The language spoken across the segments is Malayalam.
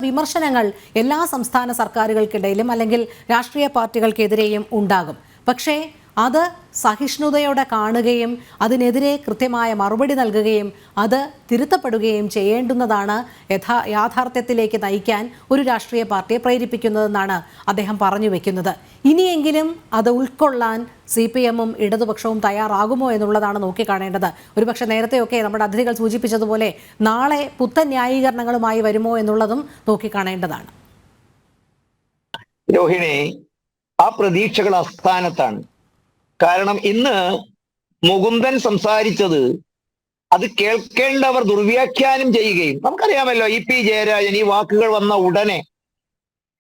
വിമർശനങ്ങൾ എല്ലാ സംസ്ഥാന സർക്കാരുകൾക്കിടയിലും അല്ലെങ്കിൽ രാഷ്ട്രീയ പാർട്ടികൾക്കെതിരെയും ഉണ്ടാകും. പക്ഷേ അത് സഹിഷ്ണുതയോടെ കാണുകയും അതിനെതിരെ കൃത്യമായ മറുപടി നൽകുകയും അത് തിരുത്തപ്പെടുകയും ചെയ്യേണ്ടുന്നതാണ് യാഥാർത്ഥ്യത്തിലേക്ക് നയിക്കാൻ ഒരു രാഷ്ട്രീയ പാർട്ടിയെ പ്രേരിപ്പിക്കുന്നതെന്നാണ് അദ്ദേഹം പറഞ്ഞു വെക്കുന്നത്. ഇനിയെങ്കിലും അത് ഉൾക്കൊള്ളാൻ CPM-ഉം ഇടതുപക്ഷവും തയ്യാറാകുമോ എന്നുള്ളതാണ് നോക്കിക്കാണേണ്ടത്. ഒരുപക്ഷെ നേരത്തെയൊക്കെ നമ്മുടെ അതിഥികൾ സൂചിപ്പിച്ചതുപോലെ നാളെ പുത്തൻ ന്യായീകരണങ്ങളുമായി വരുമോ എന്നുള്ളതും നോക്കിക്കാണേണ്ടതാണ്. രോഹിണി, ആ പ്രതീക്ഷകൾ അസ്ഥാനത്താണ്. കാരണം ഇന്ന് മുകുന്ദൻ സംസാരിച്ചത് അത് കേൾക്കേണ്ടവർ ദുർവ്യാഖ്യാനം ചെയ്യുകയും, നമുക്കറിയാമല്ലോ EP ജയരാജൻ ഈ വാക്കുകൾ വന്ന ഉടനെ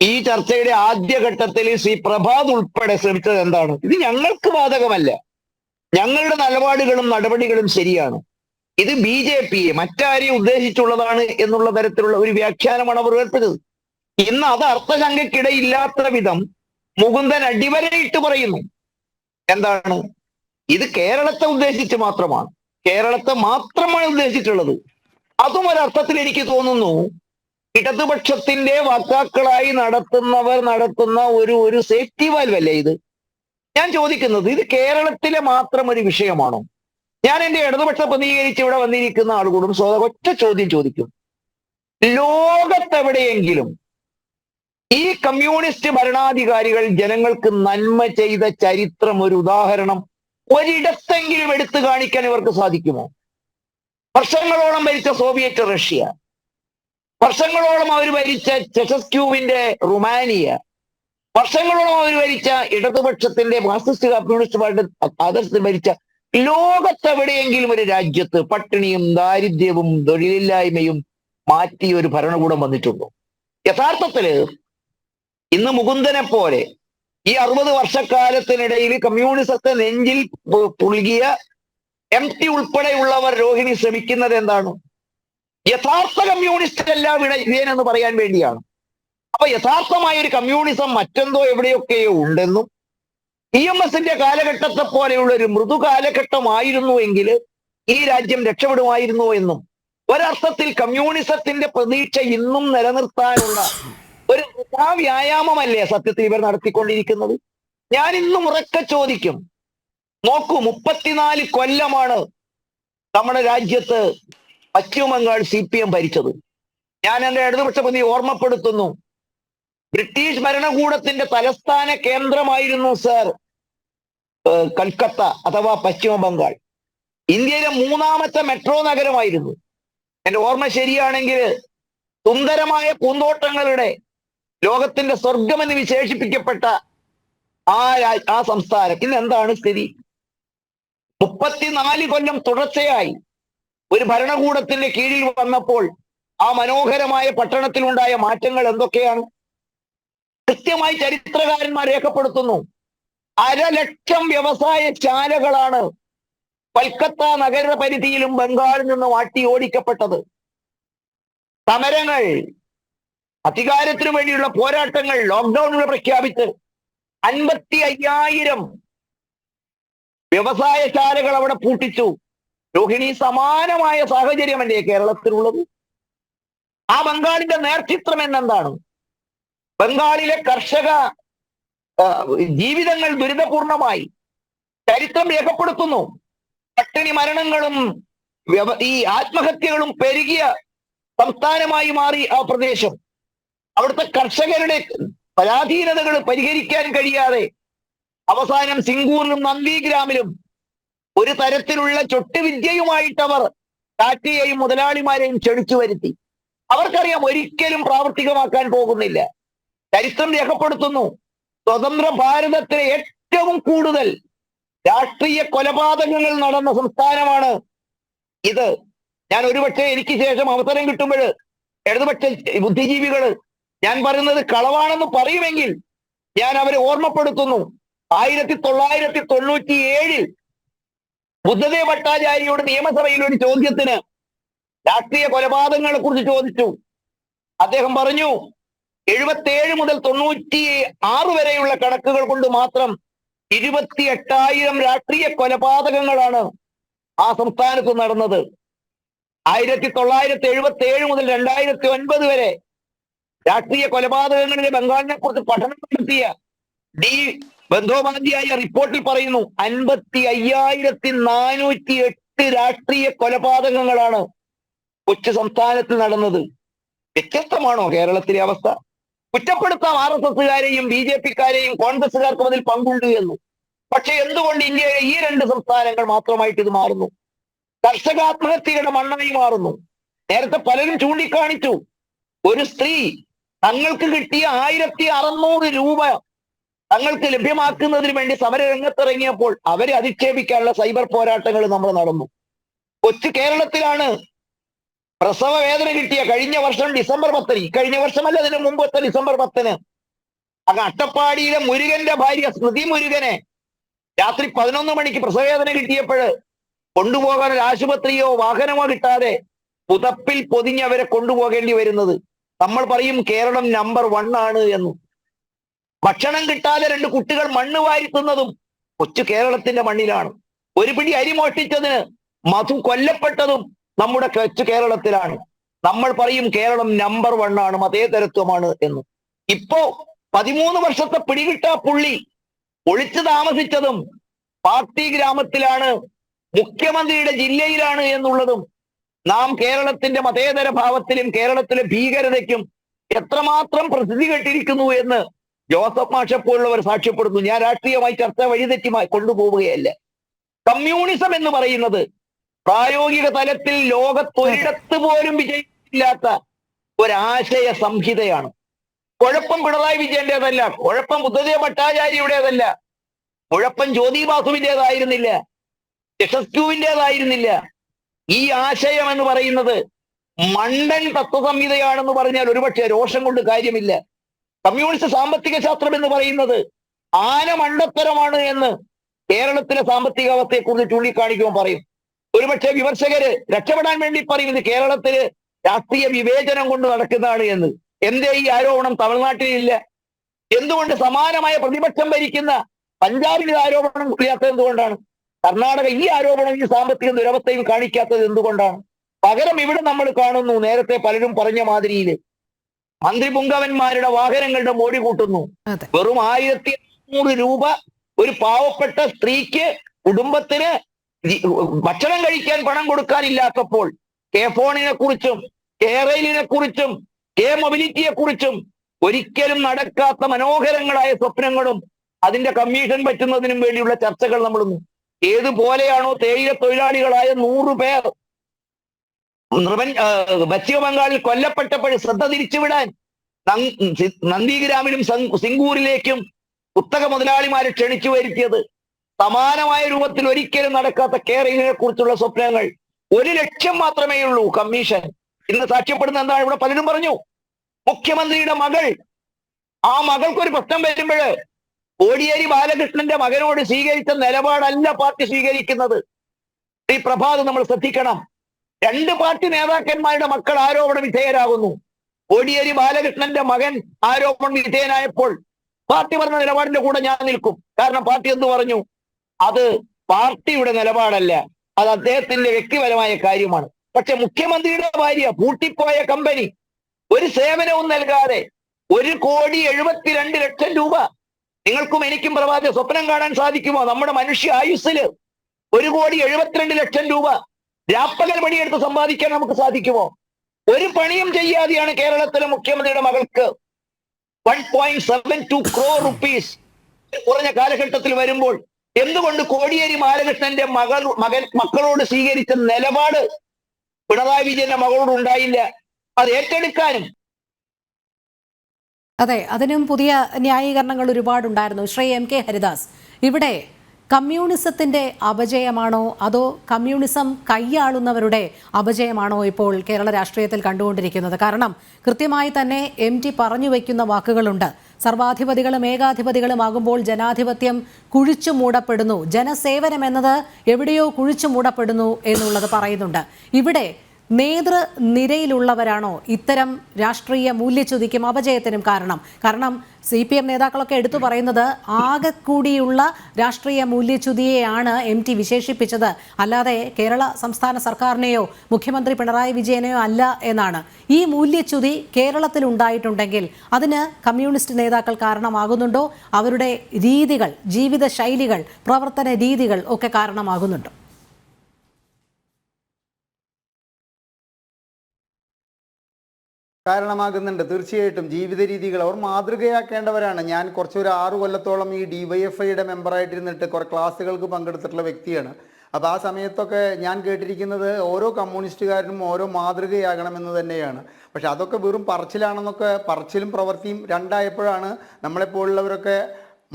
ഈ ചർച്ചയുടെ ആദ്യഘട്ടത്തിൽ ശ്രീ പ്രഭാത് ഉൾപ്പെടെ ശ്രമിച്ചത് എന്താണ്? ഇത് ഞങ്ങൾക്ക് ബാധകമല്ല, ഞങ്ങളുടെ നിലപാടുകളും നടപടികളും ശരിയാണ്, ഇത് BJPയെ മറ്റാരെയും ഉദ്ദേശിച്ചുള്ളതാണ് എന്നുള്ള തരത്തിലുള്ള ഒരു വ്യാഖ്യാനമാണ് അവർ ഏർപ്പെട്ടത്. ഇന്ന് അത് അർത്ഥശങ്കയ്ക്കിടയില്ലാത്ത വിധം മുകുന്ദൻ അടിവരയിട്ട് പറയുന്നു. എന്താണ്? ഇത് കേരളത്തെ ഉദ്ദേശിച്ച് മാത്രമാണ്, കേരളത്തെ മാത്രമാണ് ഉദ്ദേശിച്ചിട്ടുള്ളത്. അതും ഒരർത്ഥത്തിൽ എനിക്ക് തോന്നുന്നു ഇടതുപക്ഷത്തിന്റെ വക്താക്കളായി നടത്തുന്നവർ നടത്തുന്ന ഒരു സേഫ്റ്റി വാൽവ് അല്ലേ ഇത്? ഞാൻ ചോദിക്കുന്നത്, ഇത് കേരളത്തിലെ മാത്രം ഒരു വിഷയമാണോ? ഞാൻ എന്റെ ഇടതുപക്ഷ പ്രതികരിച്ച് ഇവിടെ വന്നിരിക്കുന്ന ആളുകളും ഒറ്റ ചോദ്യം ചോദിക്കും. ലോകത്തെവിടെയെങ്കിലും ഈ കമ്മ്യൂണിസ്റ്റ് ഭരണാധികാരികൾ ജനങ്ങൾക്ക് നന്മ ചെയ്ത ചരിത്രം, ഒരു ഉദാഹരണം ഒരിടത്തെങ്കിലും എടുത്തു കാണിക്കാൻ ഇവർക്ക് സാധിക്കുമോ? വർഷങ്ങളോളം ഭരിച്ച സോവിയറ്റ് റഷ്യ, വർഷങ്ങളോളം അവർ ഭരിച്ച ചെസസ്ക്യൂവിന്റെ റുമാനിയ, വർഷങ്ങളോളം അവർ ഭരിച്ച ഇടതുപക്ഷത്തിന്റെ മാർക്സിസ്റ്റ് കമ്മ്യൂണിസ്റ്റ് പാർട്ടി ആദർശത്തിൽ ഭരിച്ച ലോകത്തെവിടെയെങ്കിലും ഒരു രാജ്യത്ത് പട്ടിണിയും ദാരിദ്ര്യവും തൊഴിലില്ലായ്മയും മാറ്റി ഒരു ഭരണകൂടം വന്നിട്ടുണ്ടോ? യഥാർത്ഥത്തില് ഇന്ന് മുകുന്ദനെ പോലെ ഈ 60 വർഷക്കാലത്തിനിടയിൽ കമ്മ്യൂണിസത്തെ നെഞ്ചിൽ പുൽകിയ MT ഉൾപ്പെടെയുള്ളവർ രോഹിണി ശ്രമിക്കുന്നത് എന്താണ്? യഥാർത്ഥ കമ്മ്യൂണിസ്റ്റ് അല്ല വിജയനെന്ന് പറയാൻ വേണ്ടിയാണ്. അപ്പൊ യഥാർത്ഥമായ ഒരു കമ്മ്യൂണിസം മറ്റെന്തോ എവിടെയൊക്കെയോ ഉണ്ടെന്നും EMSന്റെ കാലഘട്ടത്തെ പോലെയുള്ള ഒരു മൃദു കാലഘട്ടമായിരുന്നുവെങ്കിൽ ഈ രാജ്യം രക്ഷപ്പെടുമായിരുന്നു എന്നും, ഒരർത്ഥത്തിൽ കമ്മ്യൂണിസത്തിന്റെ പ്രതീക്ഷ ഇന്നും നിലനിർത്താനുള്ള ഒരു വ്യായാമമല്ലേ സത്യത്തിൽ ഇവർ നടത്തിക്കൊണ്ടിരിക്കുന്നത്? ഞാൻ ഇന്നും ഉറക്കെ ചോദിക്കും, നോക്കൂ, 34 കൊല്ലമാണ് നമ്മുടെ രാജ്യത്ത് പശ്ചിമ ബംഗാൾ CPM ഭരിച്ചത്. ഞാൻ എന്റെ ഇടതുപക്ഷ പ്രതി ഓർമ്മപ്പെടുത്തുന്നു, ബ്രിട്ടീഷ് ഭരണകൂടത്തിന്റെ തലസ്ഥാന കേന്ദ്രമായിരുന്നു സർ കൽക്കത്ത അഥവാ പശ്ചിമ ബംഗാൾ. ഇന്ത്യയിലെ 3ാമത്തെ മെട്രോ നഗരമായിരുന്നു. എന്റെ ഓർമ്മ ശരിയാണെങ്കിൽ സുന്ദരമായ പൂന്തോട്ടങ്ങളുടെ ലോകത്തിന്റെ സ്വർഗമെന്ന് വിശേഷിപ്പിക്കപ്പെട്ട ആ സംസ്ഥാനം ഇന്ന് എന്താണ് സ്ഥിതി? 34 കൊല്ലം തുടർച്ചയായി ഒരു ഭരണകൂടത്തിന്റെ കീഴിൽ വന്നപ്പോൾ ആ മനോഹരമായ പട്ടണത്തിലുണ്ടായ മാറ്റങ്ങൾ എന്തൊക്കെയാണ്? കൃത്യമായി ചരിത്രകാരന്മാർ രേഖപ്പെടുത്തുന്നു. 1.5 ലക്ഷം വ്യവസായശാലകളാണ് കൊൽക്കത്ത നഗര പരിധിയിലും ബംഗാളിൽ നിന്ന് വാട്ടി ഓടിക്കപ്പെട്ടത്. സമരങ്ങൾ, അധികാരത്തിനു വേണ്ടിയുള്ള പോരാട്ടങ്ങൾ, ലോക്ക്ഡൌണുകൾ പ്രഖ്യാപിച്ച് 55,000 വ്യവസായശാലകൾ അവിടെ പൂട്ടിച്ചു. രോഹിണി, സമാനമായ സാഹചര്യമല്ലേ കേരളത്തിലുള്ളത്? ആ ബംഗാളിന്റെ നേർചിത്രം എന്നെന്താണ്? ബംഗാളിലെ കർഷക ജീവിതങ്ങൾ ദുരിതപൂർണമായി. ചരിത്രം രേഖപ്പെടുത്തുന്നു. പട്ടിണി മരണങ്ങളും ഈ ആത്മഹത്യകളും പെരുകിയ സംസ്ഥാനമായി മാറി ആ പ്രദേശം. അവിടുത്തെ കർഷകരുടെ പരാധീനതകൾ പരിഹരിക്കാൻ കഴിയാതെ അവസാനം സിംഗൂറിലും നന്ദിഗ്രാമിലും ഒരു തരത്തിലുള്ള ചൊട്ടുവിദ്യയുമായിട്ടവർ ടാറ്റയെയും മുതലാളിമാരെയും ക്ഷണിച്ചു വരുത്തി. അവർക്കറിയാം ഒരിക്കലും പ്രാവർത്തികമാക്കാൻ പോകുന്നില്ല. ചരിത്രം രേഖപ്പെടുത്തുന്നു, സ്വതന്ത്ര ഭാരതത്തിലെ ഏറ്റവും കൂടുതൽ രാഷ്ട്രീയ കൊലപാതകങ്ങൾ നടന്ന സംസ്ഥാനമാണ് ഇത്. ഞാൻ ഒരുപക്ഷെ എനിക്ക് ശേഷം അവസരം കിട്ടുമ്പോൾ ഇടതുപക്ഷ ബുദ്ധിജീവികള് ഞാൻ പറയുന്നത് കളവാണെന്ന് പറയുമെങ്കിൽ ഞാൻ അവരെ ഓർമ്മപ്പെടുത്തുന്നു. 1997 ബുദ്ധദേവ് ഭട്ടാചാര്യയോട് നിയമസഭയിൽ ഒരു ചോദ്യത്തിന് രാഷ്ട്രീയ കൊലപാതകങ്ങളെ കുറിച്ച് ചോദിച്ചു. അദ്ദേഹം പറഞ്ഞു, 77 മുതൽ 96 വരെയുള്ള കണക്കുകൾ കൊണ്ട് മാത്രം 28,000 രാഷ്ട്രീയ കൊലപാതകങ്ങളാണ് ആ സംസ്ഥാനത്ത് നടന്നത്. 1977 മുതൽ 2009 വരെ രാഷ്ട്രീയ കൊലപാതകങ്ങളിലെ ബംഗാളിനെ കുറിച്ച് പഠനം നടത്തിയ ഡി ബന്ധോപാധ്യായ റിപ്പോർട്ടിൽ പറയുന്നു 55,408 രാഷ്ട്രീയ കൊലപാതകങ്ങളാണ് കൊച്ചു സംസ്ഥാനത്തിൽ നടന്നത്. വ്യത്യസ്തമാണോ കേരളത്തിലെ അവസ്ഥ? കുറ്റപ്പെടുത്താം RSSകാരെയും BJPക്കാരെയും, കോൺഗ്രസുകാർക്കും അതിൽ പങ്കുണ്ട് എന്ന്. പക്ഷെ എന്തുകൊണ്ട് ഇന്ത്യയിലെ ഈ 2 സംസ്ഥാനങ്ങൾ മാത്രമായിട്ട് ഇത് മാറുന്നു? കർഷക ആത്മഹത്യയുടെ മണ്ണായി മാറുന്നു. നേരത്തെ പലരും ചൂണ്ടിക്കാണിച്ചു, ഒരു സ്ത്രീ തങ്ങൾക്ക് കിട്ടിയ 1,600 രൂപ തങ്ങൾക്ക് ലഭ്യമാക്കുന്നതിന് വേണ്ടി സമരരംഗത്തിറങ്ങിയപ്പോൾ അവരെ അധിക്ഷേപിക്കാനുള്ള സൈബർ പോരാട്ടങ്ങൾ നമ്മൾ നടന്നു. കൊച്ചു കേരളത്തിലാണ് പ്രസവ വേദന കിട്ടിയ കഴിഞ്ഞ വർഷം ഡിസംബർ 10, കഴിഞ്ഞ വർഷമല്ല അതിന് മുമ്പത്തെ ഡിസംബർ 10 അങ്ങ് അട്ടപ്പാടിയിലെ മുരുകന്റെ ഭാര്യ സ്മൃതി മുരുകനെ രാത്രി 11 മണിക്ക് പ്രസവവേദന കിട്ടിയപ്പോൾ കൊണ്ടുപോകാൻ ഒരു ആശുപത്രിയോ വാഹനമോ കിട്ടാതെ പുതപ്പിൽ പൊതിഞ്ഞവരെ കൊണ്ടുപോകേണ്ടി വരുന്നത്. നമ്മൾ പറയും കേരളം നമ്പർ 1 ആണ് എന്ന്. ഭക്ഷണം കിട്ടാതെ 2 കുട്ടികൾ മണ്ണ് വാരിത്തുന്നതും കൊച്ചു കേരളത്തിന്റെ മണ്ണിലാണ്. ഒരു പിടി അരി മോഷ്ടിച്ചതിന് മധു കൊല്ലപ്പെട്ടതും നമ്മുടെ കൊച്ചു കേരളത്തിലാണ്. നമ്മൾ പറയും കേരളം നമ്പർ 1 ആണ്, മതേതരത്വമാണ് എന്ന്. ഇപ്പോ 13 വർഷത്തെ പിടികിട്ടാ പുള്ളി ഒളിച്ചു താമസിച്ചതും പാർട്ടി ഗ്രാമത്തിലാണ്, മുഖ്യമന്ത്രിയുടെ ജില്ലയിലാണ് എന്നുള്ളതും നാം കേരളത്തിന്റെ മതേതര ഭാവത്തിലും കേരളത്തിലെ ഭീകരതയ്ക്കും എത്രമാത്രം പ്രസിദ്ധി കെട്ടിരിക്കുന്നു എന്ന് ജോസഫ് മാഷെ പോലുള്ളവർ സാക്ഷ്യപ്പെടുന്നു. ഞാൻ രാഷ്ട്രീയമായി ചർച്ച വഴിതെറ്റി കൊണ്ടുപോവുകയല്ല. കമ്മ്യൂണിസം എന്ന് പറയുന്നത് പ്രായോഗിക തലത്തിൽ ലോകത്തൊരിടത്ത് പോലും വിജയിച്ചില്ലാത്ത ഒരാശയ സംഹിതയാണ്. കുഴപ്പം പിണറായി വിജയന്റേതല്ല, കുഴപ്പം ബുദ്ധദേവ ഭട്ടാചാര്യയുടേതല്ല, കുഴപ്പം ജ്യോതി ബാസുവിൻ്റെതായിരുന്നില്ല, യശസ്കുവിൻ്റെതായിരുന്നില്ല. ഈ ആശയം എന്ന് പറയുന്നത് മണ്ടൻ തത്വസംഹിതയാണെന്ന് പറഞ്ഞാൽ ഒരുപക്ഷെ രോഷം കൊണ്ട് കാര്യമില്ല. കമ്മ്യൂണിസ്റ്റ് സാമ്പത്തിക ശാസ്ത്രം എന്ന് പറയുന്നത് ആന മണ്ടത്തരമാണ് എന്ന് കേരളത്തിലെ സാമ്പത്തിക അവസ്ഥയെക്കുറിച്ച് ചൂണ്ടിക്കാണിക്കുമ്പോൾ പറയും. ഒരുപക്ഷെ വിമർശകര് രക്ഷപ്പെടാൻ വേണ്ടി പറയും ഇത് കേരളത്തില് രാഷ്ട്രീയ വിവേചനം കൊണ്ട് നടക്കുന്നതാണ് എന്ന്. എന്തേ ഈ ആരോപണം തമിഴ്നാട്ടിലില്ല? എന്തുകൊണ്ട് സമാനമായ പ്രതിപക്ഷം ഭരിക്കുന്ന പഞ്ചാബിൽ ഇത് ആരോപണം ഇല്ലാത്തത് എന്തുകൊണ്ടാണ്? കർണാടക ഈ ആരോപണം, ഈ സാമ്പത്തിക ദുരവസ്ഥയും കാണിക്കാത്തത് എന്തുകൊണ്ടാണ്? പകരം ഇവിടെ നമ്മൾ കാണുന്നു, നേരത്തെ പലരും പറഞ്ഞ മാതിരിയിൽ മന്ത്രി പുങ്കവന്മാരുടെ വാഹനങ്ങളുടെ മോടി കൂട്ടുന്നു. വെറും 1,500 രൂപ ഒരു പാവപ്പെട്ട സ്ത്രീക്ക്, കുടുംബത്തിന് ഭക്ഷണം കഴിക്കാൻ പണം കൊടുക്കാനില്ലാത്തപ്പോൾ കെ ഫോണിനെ കുറിച്ചും കെ റെയിലിനെ കുറിച്ചും കെ മൊബിലിറ്റിയെ കുറിച്ചും ഒരിക്കലും നടക്കാത്ത മനോഹരങ്ങളായ സ്വപ്നങ്ങളും അതിന്റെ കമ്മീഷൻ പറ്റുന്നതിനും വേണ്ടിയുള്ള ചർച്ചകൾ നമ്മളൊന്നു. ഏതുപോലെയാണോ തേയില തൊഴിലാളികളായ 100 പേർ പശ്ചിമ ബംഗാളിൽ കൊല്ലപ്പെട്ടപ്പോൾ ശ്രദ്ധ തിരിച്ചുവിടാൻ നന്ദിഗ്രാമിലും സിംഗൂരിലേക്കും കുത്തക മുതലാളിമാരെ ക്ഷണിച്ചു വരുത്തിയത്, സമാനമായ രൂപത്തിൽ ഒരിക്കലും നടക്കാത്ത കേരളത്തിനെ കുറിച്ചുള്ള സ്വപ്നങ്ങൾ. 1 ലക്ഷ്യം മാത്രമേ ഉള്ളൂ കമ്മീഷൻ. ഇന്ന് സാക്ഷ്യപ്പെടുന്ന എന്താണ്? ഇവിടെ പലരും പറഞ്ഞു, മുഖ്യമന്ത്രിയുടെ മകൾ, ആ മകൾക്കൊരു പ്രശ്നം വരുമ്പോൾ കോടിയേരി ബാലകൃഷ്ണന്റെ മകനോട് സ്വീകരിച്ച നിലപാടല്ല പാർട്ടി സ്വീകരിക്കുന്നത്. ഈ പ്രഭാത് നമ്മൾ ശ്രദ്ധിക്കണം. 2 പാർട്ടി നേതാക്കന്മാരുടെ മക്കൾ ആരോപണ വിധേയരാകുന്നു. കോടിയേരി ബാലകൃഷ്ണന്റെ മകൻ ആരോപണ വിധേയനായപ്പോൾ പാർട്ടി പറഞ്ഞ നിലപാടിന്റെ കൂടെ ഞാൻ നിൽക്കും. കാരണം പാർട്ടി എന്ത് പറഞ്ഞു? അത് പാർട്ടിയുടെ നിലപാടല്ല, അത് അദ്ദേഹത്തിന്റെ വ്യക്തിപരമായ കാര്യമാണ്. പക്ഷെ മുഖ്യമന്ത്രിയുടെ ഭാര്യ പൂട്ടിപ്പോയ കമ്പനി ഒരു സേവനവും നൽകാതെ 1,72,00,000 രൂപ, നിങ്ങൾക്കും എനിക്കും പ്രഭാത സ്വപ്നം കാണാൻ സാധിക്കുമോ? നമ്മുടെ മനുഷ്യ ആയുസ്സില് 1,72,00,000 രൂപ രാപ്പകൽ പണിയെടുത്ത് സമ്പാദിക്കാൻ നമുക്ക് സാധിക്കുമോ? ഒരു പണിയും ചെയ്യാതെയാണ് കേരളത്തിലെ മുഖ്യമന്ത്രിയുടെ മകൾക്ക് 1.72 crore rupees കുറഞ്ഞ കാലഘട്ടത്തിൽ വരുമ്പോൾ എന്തുകൊണ്ട് കോടിയേരി ബാലകൃഷ്ണന്റെ മക്കളോട് സ്വീകരിച്ച നിലപാട് പിണറായി വിജയന്റെ മകളോട് ഉണ്ടായില്ല? അത് ഏറ്റെടുക്കാനും. അതെ, അതിനും പുതിയ ന്യായീകരണങ്ങൾ ഒരുപാടുണ്ടായിരുന്നു. ശ്രീ MK ഹരിദാസ്, ഇവിടെ കമ്മ്യൂണിസത്തിന്റെ അപജയമാണോ അതോ കമ്മ്യൂണിസം കൈയാളുന്നവരുടെ അപജയമാണോ ഇപ്പോൾ കേരള രാഷ്ട്രീയത്തിൽ കണ്ടുകൊണ്ടിരിക്കുന്നത്? കാരണം കൃത്യമായി തന്നെ MT പറഞ്ഞു വയ്ക്കുന്ന വാക്കുകളുണ്ട്. സർവാധിപതികളും ഏകാധിപതികളുമാകുമ്പോൾ ജനാധിപത്യം കുഴിച്ചു മൂടപ്പെടുന്നു, ജനസേവനം എന്നത് എവിടെയോ കുഴിച്ചു മൂടപ്പെടുന്നു എന്നുള്ളത് പറയുന്നുണ്ട്. ഇവിടെ നേതൃനിരയിലുള്ളവരാണോ ഇത്തരം രാഷ്ട്രീയ മൂല്യച്യുതിക്കും അപജയത്തിനും കാരണം CPM നേതാക്കളൊക്കെ എടുത്തു പറയുന്നത് ആകെ കൂടിയുള്ള രാഷ്ട്രീയ മൂല്യച്യുതിയെയാണ് MT വിശേഷിപ്പിച്ചത്, അല്ലാതെ കേരള സംസ്ഥാന സർക്കാരിനെയോ മുഖ്യമന്ത്രി പിണറായി വിജയനെയോ അല്ല എന്നാണ്. ഈ മൂല്യച്യുതി കേരളത്തിൽ ഉണ്ടായിട്ടുണ്ടെങ്കിൽ അതിന് കമ്മ്യൂണിസ്റ്റ് നേതാക്കൾ കാരണമാകുന്നുണ്ടോ? അവരുടെ രീതികൾ, ജീവിത ശൈലികൾ, പ്രവർത്തന രീതികൾ ഒക്കെ കാരണമാകുന്നുണ്ടോ? കാരണമാകുന്നുണ്ട്. തീർച്ചയായിട്ടും ജീവിത രീതികൾ അവർ മാതൃകയാക്കേണ്ടവരാണ്. ഞാൻ കുറച്ചൊരു 6 കൊല്ലത്തോളം ഈ DYFIയുടെ മെമ്പറായിട്ടിരുന്നിട്ട് കുറേ ക്ലാസ്സുകൾക്ക് പങ്കെടുത്തിട്ടുള്ള വ്യക്തിയാണ്. അപ്പോൾ ആ സമയത്തൊക്കെ ഞാൻ കേട്ടിരിക്കുന്നത് ഓരോ കമ്മ്യൂണിസ്റ്റുകാരനും ഓരോ മാതൃകയാകണമെന്ന് തന്നെയാണ്. പക്ഷെ അതൊക്കെ വെറും പറച്ചിലാണെന്നൊക്കെ, പറച്ചിലും പ്രവൃത്തിയും രണ്ടായപ്പോഴാണ് നമ്മളെപ്പോലുള്ളവരൊക്കെ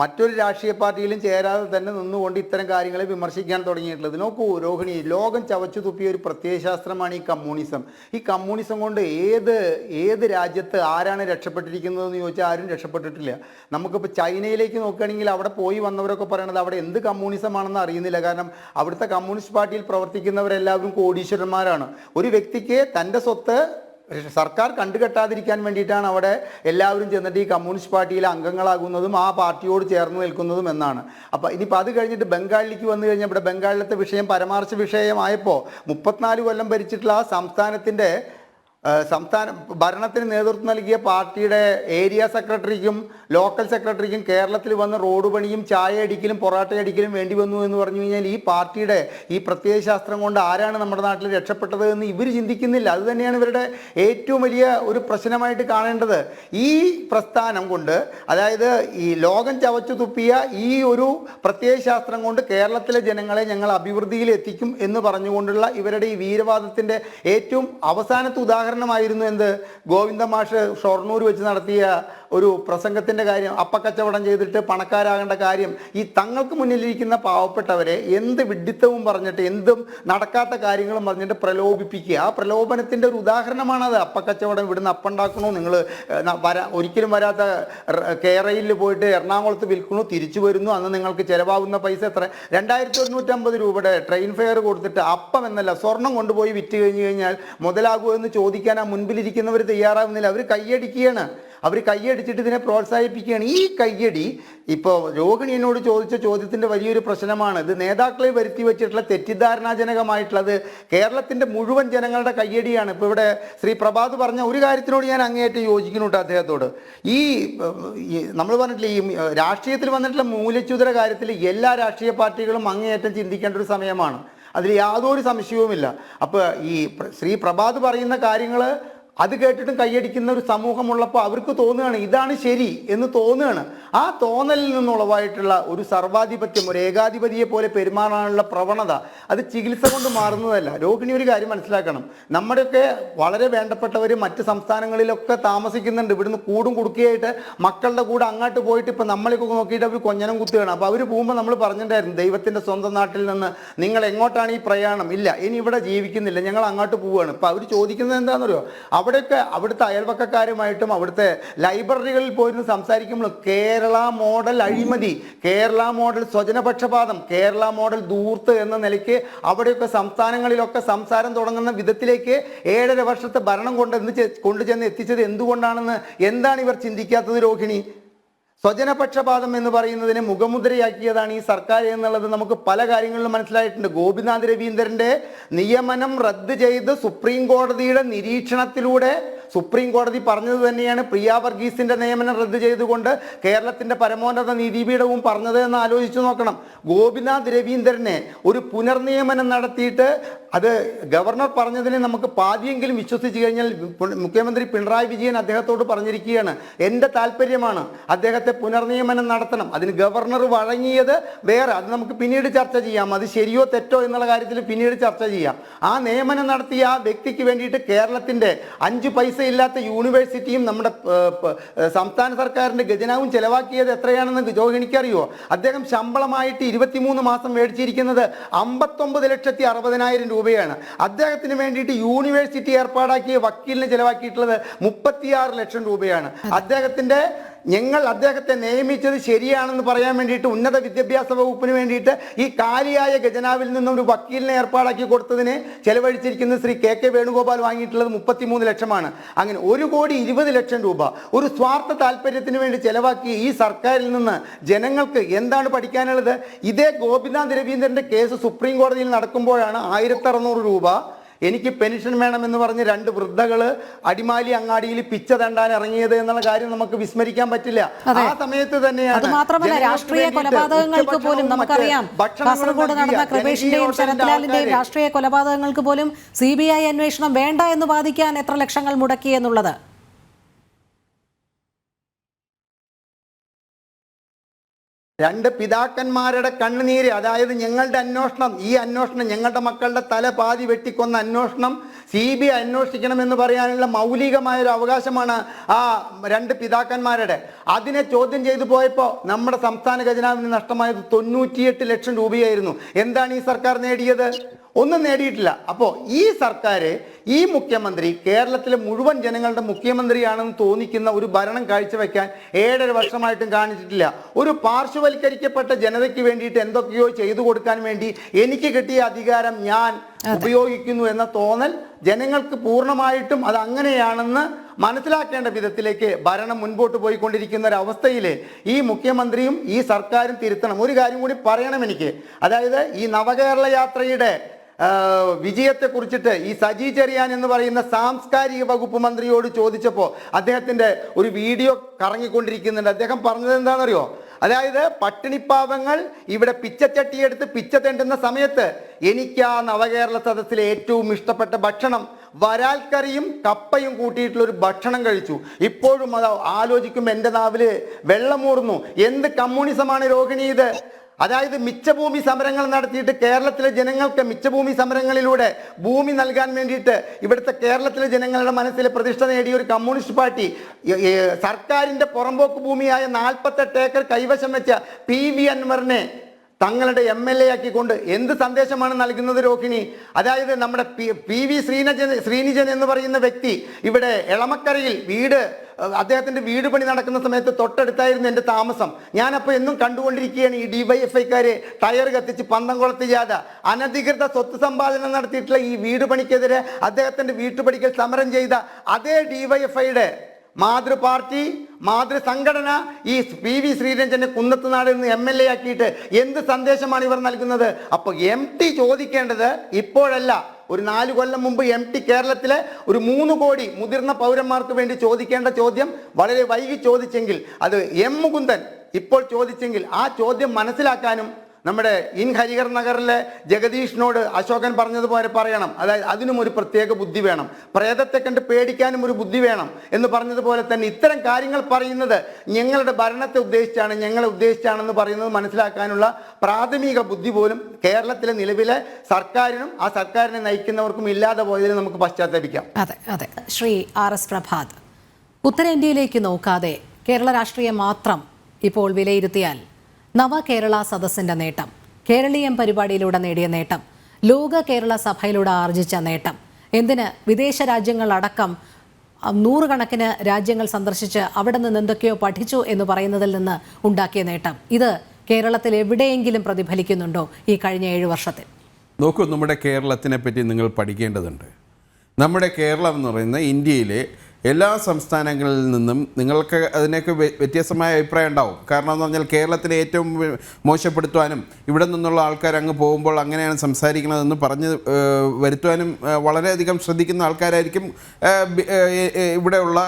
മറ്റൊരു രാഷ്ട്രീയ പാർട്ടിയിലും ചേരാതെ തന്നെ നിന്നുകൊണ്ട് ഇത്തരം കാര്യങ്ങളെ വിമർശിക്കാൻ തുടങ്ങിയിട്ടുള്ളത്. നോക്കൂ രോഹിണി, ലോകം ചവച്ചു തുപ്പിയ ഒരു പ്രത്യയശാസ്ത്രമാണ് ഈ കമ്മ്യൂണിസം. ഈ കമ്മ്യൂണിസം കൊണ്ട് ഏത് രാജ്യത്ത് ആരാണ് രക്ഷപ്പെട്ടിരിക്കുന്നതെന്ന് ചോദിച്ചാൽ ആരും രക്ഷപ്പെട്ടിട്ടില്ല. നമുക്കിപ്പോൾ ചൈനയിലേക്ക് നോക്കുകയാണെങ്കിൽ അവിടെ പോയി വന്നവരൊക്കെ പറയണത് അവിടെ എന്ത് കമ്മ്യൂണിസമാണെന്ന് അറിയുന്നില്ല. കാരണം അവിടുത്തെ കമ്മ്യൂണിസ്റ്റ് പാർട്ടിയിൽ പ്രവർത്തിക്കുന്നവരെല്ലാവരും കോടീശ്വരന്മാരാണ്. ഒരു വ്യക്തിക്ക് തൻ്റെ സ്വത്ത് സർക്കാർ കണ്ടുകെട്ടാതിരിക്കാൻ വേണ്ടിയിട്ടാണ് അവിടെ എല്ലാവരും ചെന്നിട്ട് ഈ കമ്മ്യൂണിസ്റ്റ് പാർട്ടിയിലെ അംഗങ്ങളാകുന്നതും ആ പാർട്ടിയോട് ചേർന്ന് നിൽക്കുന്നതും എന്നാണ്. അപ്പോൾ ഇനിയിപ്പോൾ അത് കഴിഞ്ഞിട്ട് ബംഗാളിലേക്ക് വന്നു കഴിഞ്ഞാൽ ഇവിടെ ബംഗാളിലത്തെ വിഷയം പരമാർശ വിഷയമായപ്പോൾ 34 കൊല്ലം ഭരിച്ചിട്ടുള്ള ആ സംസ്ഥാന ഭരണത്തിന് നേതൃത്വം നൽകിയ പാർട്ടിയുടെ ഏരിയ സെക്രട്ടറിക്കും ലോക്കൽ സെക്രട്ടറിക്കും കേരളത്തിൽ വന്ന് റോഡ് പണിയും ചായ അടിക്കലും പൊറാട്ട അടിക്കലും വേണ്ടി വന്നു എന്ന് പറഞ്ഞു കഴിഞ്ഞാൽ ഈ പാർട്ടിയുടെ ഈ പ്രത്യയശാസ്ത്രം കൊണ്ട് ആരാണ് നമ്മുടെ നാട്ടിൽ രക്ഷപ്പെട്ടത് എന്ന് ഇവർ ചിന്തിക്കുന്നില്ല. അത് തന്നെയാണ് ഇവരുടെ ഏറ്റവും വലിയ ഒരു പ്രശ്നമായിട്ട് കാണേണ്ടത്. ഈ പ്രസ്ഥാനം കൊണ്ട്, അതായത് ഈ ലോകം ചവച്ചു തുപ്പിയ ഈ ഒരു പ്രത്യയശാസ്ത്രം കൊണ്ട് കേരളത്തിലെ ജനങ്ങളെ ഞങ്ങൾ അഭിവൃദ്ധിയിൽ എത്തിക്കും എന്ന് പറഞ്ഞുകൊണ്ടുള്ള ഇവരുടെ ഈ വീരവാദത്തിൻ്റെ ഏറ്റവും അവസാനത്തെ ഉദാഹരണമായിരുന്നു എന്ത്, ഗോവിന്ദ മാഷ് ഷൊർണൂർ വെച്ച് നടത്തിയ ഒരു പ്രസംഗത്തിൻ്റെ കാര്യം. അപ്പക്കച്ചവടം ചെയ്തിട്ട് പണക്കാരാകേണ്ട കാര്യം, ഈ തങ്ങൾക്ക് മുന്നിലിരിക്കുന്ന പാവപ്പെട്ടവരെ എന്ത് വിഡ്ഢിത്തവും പറഞ്ഞിട്ട് എന്തും നടക്കാത്ത കാര്യങ്ങളും പറഞ്ഞിട്ട് പ്രലോഭിപ്പിക്കുക. ആ പ്രലോഭനത്തിൻ്റെ ഒരു ഉദാഹരണമാണത്. അപ്പക്കച്ചവടം, ഇവിടുന്ന് അപ്പുണ്ടാക്കണോ, നിങ്ങൾ ഒരിക്കലും വരാത്ത കേരളയിൽ പോയിട്ട് എറണാകുളത്ത് വിൽക്കണു, തിരിച്ചു വരുന്നു, അന്ന് നിങ്ങൾക്ക് ചിലവാകുന്ന പൈസ എത്ര, 2150 രൂപയുടെ ട്രെയിൻ ഫെയർ കൊടുത്തിട്ട് അപ്പം എന്നല്ല സ്വർണം കൊണ്ടുപോയി വിറ്റ് കഴിഞ്ഞ് കഴിഞ്ഞാൽ മുതലാകുമോ എന്ന് ചോദിക്കാൻ ആ മുൻപിലിരിക്കുന്നവർ തയ്യാറാവുന്നില്ല. അവർ കൈയടിക്കുകയാണ്. അവർ കൈയടിച്ചിട്ട് ഇതിനെ പ്രോത്സാഹിപ്പിക്കുകയാണ്. ഈ കയ്യടി ഇപ്പോൾ രോഹിണി എന്നോട് ചോദിച്ച ചോദ്യത്തിൻ്റെ വലിയൊരു പ്രശ്നമാണ്. ഇത് നേതാക്കളെ വരുത്തി വെച്ചിട്ടുള്ള തെറ്റിദ്ധാരണാജനകമായിട്ടുള്ളത് കേരളത്തിൻ്റെ മുഴുവൻ ജനങ്ങളുടെ കയ്യടിയാണ്. ഇപ്പോൾ ഇവിടെ ശ്രീ പ്രഭാത് പറഞ്ഞ ഒരു കാര്യത്തിനോട് ഞാൻ അങ്ങേയറ്റം യോജിക്കുന്നുണ്ട് അദ്ദേഹത്തോട്. ഈ നമ്മൾ പറഞ്ഞിട്ടില്ല, ഈ രാഷ്ട്രീയത്തിൽ വന്നിട്ടുള്ള മൂല്യച്യുതര കാര്യത്തിൽ എല്ലാ രാഷ്ട്രീയ പാർട്ടികളും അങ്ങേയറ്റം ചിന്തിക്കേണ്ട ഒരു സമയമാണ്. അതിൽ യാതൊരു സംശയവുമില്ല. അപ്പോൾ ഈ ശ്രീ പ്രഭാത് പറയുന്ന കാര്യങ്ങൾ അത് കേട്ടിട്ടും കൈയടിക്കുന്ന ഒരു സമൂഹമുള്ളപ്പോൾ അവർക്ക് തോന്നുകയാണ് ഇതാണ് ശരി എന്ന് തോന്നുകയാണ്. ആ തോന്നലിൽ നിന്നുളവായിട്ടുള്ള ഒരു സർവാധിപത്യം, ഒരു ഏകാധിപതിയെ പോലെ പെരുമാറാനുള്ള പ്രവണത അത് ചികിത്സ കൊണ്ട് മാറുന്നതല്ല. രോഹിണി ഒരു കാര്യം മനസ്സിലാക്കണം, നമ്മുടെയൊക്കെ വളരെ വേണ്ടപ്പെട്ടവർ മറ്റ് സംസ്ഥാനങ്ങളിലൊക്കെ താമസിക്കുന്നുണ്ട്. ഇവിടുന്ന് കൂടും കുടുക്കിയായിട്ട് മക്കളുടെ കൂടെ അങ്ങോട്ട് പോയിട്ട് ഇപ്പം നമ്മളൊക്കെ നോക്കിയിട്ട് അവർ കൊഞ്ഞനം കുത്തുകയാണ്. അപ്പോൾ അവർ പോകുമ്പോൾ നമ്മൾ പറഞ്ഞിട്ടുണ്ടായിരുന്നു, ദൈവത്തിൻ്റെ സ്വന്തം നാട്ടിൽ നിന്ന് നിങ്ങൾ എങ്ങോട്ടാണ് ഈ പ്രയാണം, ഇല്ല ഇനി ഇവിടെ ജീവിക്കുന്നില്ല, ഞങ്ങൾ അങ്ങോട്ട് പോവുകയാണ്. ഇപ്പോൾ അവർ ചോദിക്കുന്നത് എന്താണെന്നറിയോ, അവിടെയൊക്കെ അവിടുത്തെ അയൽവക്കക്കാരുമായിട്ടും അവിടുത്തെ ലൈബ്രറികളിൽ പോയിരുന്ന് സംസാരിക്കുമ്പോൾ കേരള മോഡൽ അഴിമതി, കേരള മോഡൽ സ്വജനപക്ഷപാതം, കേരള മോഡൽ ധൂർത്ത് എന്ന നിലയ്ക്ക് അവിടെയൊക്കെ സംസ്ഥാനങ്ങളിലൊക്കെ സംസാരം തുടങ്ങുന്ന വിധത്തിലേക്ക് 7.5 വർഷത്തെ ഭരണം കൊണ്ടുചെന്ന് എത്തിച്ചത് എന്തുകൊണ്ടാണെന്ന് എന്താണ് ഇവർ ചിന്തിക്കാത്തത് രോഹിണി? സ്വജനപക്ഷപാതം എന്ന് പറയുന്നതിനെ മുഖമുദ്രയാക്കിയതാണ് ഈ സർക്കാർ എന്നുള്ളത് നമുക്ക് പല കാര്യങ്ങളിലും മനസ്സിലായിട്ടുണ്ട്. ഗോപിനാഥ് രവീന്ദ്രന്റെ നിയമനം റദ്ദ് ചെയ്ത് സുപ്രീം കോടതിയുടെ നിരീക്ഷണത്തിലൂടെ സുപ്രീം കോടതി പറഞ്ഞത് തന്നെയാണ് പ്രിയ വർഗീസിന്റെ നിയമനം റദ്ദ് ചെയ്തുകൊണ്ട് കേരളത്തിന്റെ പരമോന്നത നീതിപീഠവും പറഞ്ഞത് എന്ന് ആലോചിച്ചു നോക്കണം. ഗോപിനാഥ് രവീന്ദ്രനെ ഒരു പുനർനിയമനം നടത്തിയിട്ട് അത് ഗവർണർ പറഞ്ഞതിനെ നമുക്ക് പാതിയെങ്കിലും വിശ്വസിച്ച് കഴിഞ്ഞാൽ മുഖ്യമന്ത്രി പിണറായി വിജയൻ അദ്ദേഹത്തോട് പറഞ്ഞിരിക്കുകയാണ്, എൻ്റെ താല്പര്യമാണ് അദ്ദേഹത്തെ പുനർനിയമനം നടത്തണം. അതിന് ഗവർണർ വഴങ്ങിയത് വേറെ, അത് നമുക്ക് പിന്നീട് ചർച്ച ചെയ്യാം. അത് ശരിയോ തെറ്റോ എന്നുള്ള കാര്യത്തിൽ പിന്നീട് ചർച്ച ചെയ്യാം. ആ നിയമനം നടത്തിയ ആ വ്യക്തിക്ക് വേണ്ടിയിട്ട് കേരളത്തിൻ്റെ 5 പൈസ ഇല്ലാത്ത യൂണിവേഴ്സിറ്റിയും നമ്മുടെ സംസ്ഥാന സർക്കാരിൻ്റെ ഖജനാവും ചെലവാക്കിയത് എത്രയാണെന്ന് രോഹിണിക്കറിയോ? അദ്ദേഹം ശമ്പളമായിട്ട് 23 മാസം മേടിച്ചിരിക്കുന്നത് 59,60,000 രൂപയാണ്. അദ്ദേഹത്തിന് വേണ്ടിയിട്ട് യൂണിവേഴ്സിറ്റി ഏർപ്പാടാക്കിയ വക്കീലിന് ചെലവാക്കിയിട്ടുള്ളത് 36 ലക്ഷം രൂപയാണ്. അദ്ദേഹത്തിൻ്റെ ഞങ്ങൾ അദ്ദേഹത്തെ നിയമിച്ചത് ശരിയാണെന്ന് പറയാൻ വേണ്ടിയിട്ട് ഉന്നത വിദ്യാഭ്യാസ വകുപ്പിന് വേണ്ടിയിട്ട് ഈ കാലിയായ ഖജനാവിൽ നിന്നും ഒരു വക്കീലിനെ ഏർപ്പാടാക്കി കൊടുത്തതിന് ചെലവഴിച്ചിരിക്കുന്ന ശ്രീ കെ വേണുഗോപാൽ വാങ്ങിയിട്ടുള്ളത് 33 ലക്ഷമാണ്. അങ്ങനെ 1,20,00,000 രൂപ ഒരു സ്വാർത്ഥ താല്പര്യത്തിന് വേണ്ടി ചെലവാക്കി ഈ സർക്കാരിൽ നിന്ന് ജനങ്ങൾക്ക് എന്താണ് പഠിക്കാനുള്ളത്? ഇതേ ഗോപിനാഥ് രവീന്ദ്രന്റെ കേസ് സുപ്രീം കോടതിയിൽ നടക്കുമ്പോഴാണ് 1,600 രൂപ എനിക്ക് പെൻഷൻ വേണമെന്ന് പറഞ്ഞ് 2 വൃദ്ധകള് അടിമാലി അങ്ങാടിയിൽ പിച്ച തണ്ടാൻ ഇറങ്ങിയത് എന്നുള്ള കാര്യം നമുക്ക് വിസ്മരിക്കാൻ പറ്റില്ല. ആ സമയത്ത് തന്നെയാണ് മാത്രമല്ല രാഷ്ട്രീയ കൊലപാതകങ്ങൾക്ക് പോലും നമുക്കറിയാം, കാസർഗോഡ് നടന്ന കൃപേഷിന്റെയും ശരത്ലാലിന്റെയും രാഷ്ട്രീയ കൊലപാതകങ്ങൾക്ക് പോലും CBI അന്വേഷണം വേണ്ട എന്ന് വാദിക്കാൻ എത്ര ലക്ഷങ്ങൾ മുടക്കി എന്നുള്ളത്. രണ്ട് പിതാക്കന്മാരുടെ കണ്ണുനീര്, അതായത് ഞങ്ങളുടെ അന്വേഷണം, ഈ അന്വേഷണം ഞങ്ങളുടെ മക്കളുടെ തല പാതി വെട്ടിക്കൊന്ന അന്വേഷണം CBI അന്വേഷിക്കണമെന്ന് പറയാനുള്ള മൗലികമായ ഒരു അവകാശമാണ് ആ 2 പിതാക്കന്മാരുടെ. അതിനെ ചോദ്യം ചെയ്തു പോയപ്പോൾ നമ്മുടെ സംസ്ഥാന ഖജനാവിന് നഷ്ടമായത് 98 ലക്ഷം രൂപയായിരുന്നു. എന്താണ് ഈ സർക്കാർ നേടിയത്? ഒന്നും നേടിയിട്ടില്ല. അപ്പോൾ ഈ സർക്കാർ, ഈ മുഖ്യമന്ത്രി കേരളത്തിലെ മുഴുവൻ ജനങ്ങളുടെ മുഖ്യമന്ത്രിയാണെന്ന് തോന്നിക്കുന്ന ഒരു ഭരണം കാഴ്ചവെക്കാൻ 7.5 വർഷമായിട്ടും കാണിച്ചിട്ടില്ല. ഒരു പാർശ്വവൽക്കരിക്കപ്പെട്ട ജനതയ്ക്ക് വേണ്ടിയിട്ട് എന്തൊക്കെയോ ചെയ്തു കൊടുക്കാൻ വേണ്ടി എനിക്ക് കിട്ടിയ അധികാരം ഞാൻ ഉപയോഗിക്കുന്നു എന്ന തോന്നൽ ജനങ്ങൾക്ക് പൂർണ്ണമായിട്ടും അത് അങ്ങനെയാണെന്ന് മനസ്സിലാക്കേണ്ട വിധത്തിലേക്ക് ഭരണം മുൻപോട്ട് പോയിക്കൊണ്ടിരിക്കുന്ന ഒരു അവസ്ഥയിൽ ഈ മുഖ്യമന്ത്രിയും ഈ സർക്കാരും തിരുത്തണം. ഒരു കാര്യം കൂടി പറയണം എനിക്ക്, അതായത് ഈ നവകേരള യാത്രയുടെ വിജയത്തെ കുറിച്ചിട്ട് ഈ സജി ചെറിയാൻ എന്ന് പറയുന്ന സാംസ്കാരിക വകുപ്പ് മന്ത്രിയോട് ചോദിച്ചപ്പോൾ അദ്ദേഹത്തിന്റെ ഒരു വീഡിയോ കറങ്ങിക്കൊണ്ടിരിക്കുന്നുണ്ട്. അദ്ദേഹം പറഞ്ഞത് എന്താണെന്നറിയോ? അതായത് പട്ടിണിപ്പാവങ്ങൾ ഇവിടെ പിച്ചച്ചട്ടിയെടുത്ത് പിച്ച തെണ്ടുന്ന സമയത്ത് എനിക്ക് ആ നവകേരള സദസ്സിലെ ഏറ്റവും ഇഷ്ടപ്പെട്ട ഭക്ഷണം വരാൽക്കറിയും കപ്പയും കൂട്ടിയിട്ടുള്ള ഒരു ഭക്ഷണം കഴിച്ചു. ഇപ്പോഴും അത് ആലോചിക്കുമ്പോൾ എൻ്റെ നാവില് വെള്ളമൂർന്നു. എന്ത് കമ്മ്യൂണിസമാണ് രോഹിണി ഇത്? അതായത് മിച്ചഭൂമി സമരങ്ങൾ നടത്തിയിട്ട് കേരളത്തിലെ ജനങ്ങൾക്ക് മിച്ചഭൂമി സമരങ്ങളിലൂടെ ഭൂമി നൽകാൻ വേണ്ടിയിട്ട് ഇവിടുത്തെ കേരളത്തിലെ ജനങ്ങളുടെ മനസ്സിലെ പ്രതിഷ്ഠ നേടിയ ഒരു കമ്മ്യൂണിസ്റ്റ് പാർട്ടി സർക്കാരിന്റെ പുറമ്പോക്ക് ഭൂമിയായ 48 ഏക്കർ കൈവശം വെച്ച PV അൻവറിനെ തങ്ങളുടെ MLA ആക്കിക്കൊണ്ട് എന്ത് സന്ദേശമാണ് നൽകുന്നത് രോഹിണി? അതായത് നമ്മുടെ PV ശ്രീനിജൻ എന്ന് പറയുന്ന വ്യക്തി ഇവിടെ എളമക്കരയിൽ അദ്ദേഹത്തിന്റെ വീട് പണി നടക്കുന്ന സമയത്ത് തൊട്ടടുത്തായിരുന്നു എൻ്റെ താമസം. ഞാനപ്പോൾ എന്നും കണ്ടുകൊണ്ടിരിക്കുകയാണ് ഈ DYFIക്കാര് ടയർ കത്തിച്ച് പന്തംകുളത്ത് ജാഥ അനധികൃത സ്വത്ത് സമ്പാദനം നടത്തിയിട്ടുള്ള ഈ വീട് പണിക്കെതിരെ അദ്ദേഹത്തിന്റെ വീട്ടുപടിക്കൽ സമരം ചെയ്ത അതേ DYFIയുടെ മാതൃപാർട്ടി മാതൃസംഘടന ഈ PV ശ്രീരഞ്ജനെ കുന്നത്തുനാട് നിന്ന് MLA ആക്കിയിട്ട് എന്ത് സന്ദേശമാണ് ഇവർ നൽകുന്നത്? അപ്പൊ MT ചോദിക്കേണ്ടത് ഇപ്പോഴല്ല, ഒരു 4 കൊല്ലം മുമ്പ് MT കേരളത്തിലെ ഒരു 3 കോടി മുതിർന്ന പൗരന്മാർക്ക് വേണ്ടി ചോദിക്കേണ്ട ചോദ്യം വളരെ വൈകി ചോദിച്ചെങ്കിൽ, അത് M മുകുന്ദൻ ഇപ്പോൾ ചോദിച്ചെങ്കിൽ ആ ചോദ്യം മനസ്സിലാക്കാനും നമ്മുടെ ഹരിഹർ നഗറിലെ ജഗദീഷിനോട് അശോകൻ പറഞ്ഞതുപോലെ പറയണം. അതായത് അതിനും ഒരു പ്രത്യേക ബുദ്ധി വേണം, പ്രേതത്തെ കണ്ട് പേടിക്കാനും ഒരു ബുദ്ധി വേണം എന്ന് പറഞ്ഞതുപോലെ തന്നെ ഇത്തരം കാര്യങ്ങൾ പറയുന്നത് ഞങ്ങളുടെ ഭരണത്തെ ഉദ്ദേശിച്ചാണ്, ഞങ്ങളെ ഉദ്ദേശിച്ചാണെന്ന് പറയുന്നത് മനസ്സിലാക്കാനുള്ള പ്രാഥമിക ബുദ്ധി പോലും കേരളത്തിലെ നിലവിലെ സർക്കാരിനും ആ സർക്കാരിനെ നയിക്കുന്നവർക്കും ഇല്ലാതെ പോയതിന് നമുക്ക് പശ്ചാത്തപിക്കാം. അതെ അതെ. ശ്രീ RS പ്രഭാത്, ഉത്തരേന്ത്യയിലേക്ക് നോക്കാതെ കേരള രാഷ്ട്രീയം മാത്രം ഇപ്പോൾ വിലയിരുത്തിയാൽ നവകേരള സദസ്സിന്റെ നേട്ടം, കേരളീയം പരിപാടിയിലൂടെ നേടിയ നേട്ടം, ലോക കേരള സഭയിലൂടെ ആർജിച്ച നേട്ടം, എന്തിന് വിദേശ രാജ്യങ്ങളടക്കം 100 കണക്കിന് രാജ്യങ്ങൾ സന്ദർശിച്ച് അവിടെ നിന്ന് എന്തൊക്കെയോ പഠിച്ചു എന്ന് പറയുന്നതിൽ നിന്ന് ഉണ്ടാക്കിയ നേട്ടം, ഇത് കേരളത്തിൽ എവിടെയെങ്കിലും പ്രതിഫലിക്കുന്നുണ്ടോ ഈ കഴിഞ്ഞ 7 വർഷത്തിൽ? നോക്കൂ, നമ്മുടെ കേരളത്തിനെ പറ്റി നിങ്ങൾ പഠിക്കേണ്ടതുണ്ട്. നമ്മുടെ കേരളം എന്ന് പറയുന്നത് ഇന്ത്യയിലെ എല്ലാ സംസ്ഥാനങ്ങളിൽ നിന്നും നിങ്ങൾക്ക് അതിനൊക്കെ വ്യത്യസ്തമായ അഭിപ്രായം ഉണ്ടാവും. കാരണം എന്ന് പറഞ്ഞാൽ കേരളത്തിലെ ഏറ്റവും മോശപ്പെടുത്തുവാനും ഇവിടെ നിന്നുള്ള ആൾക്കാർ അങ്ങ് പോകുമ്പോൾ അങ്ങനെയാണ് സംസാരിക്കുന്നതെന്ന് പറഞ്ഞ് വരുത്തുവാനും വളരെയധികം ശ്രദ്ധിക്കുന്ന ആൾക്കാരായിരിക്കും ഇവിടെയുള്ള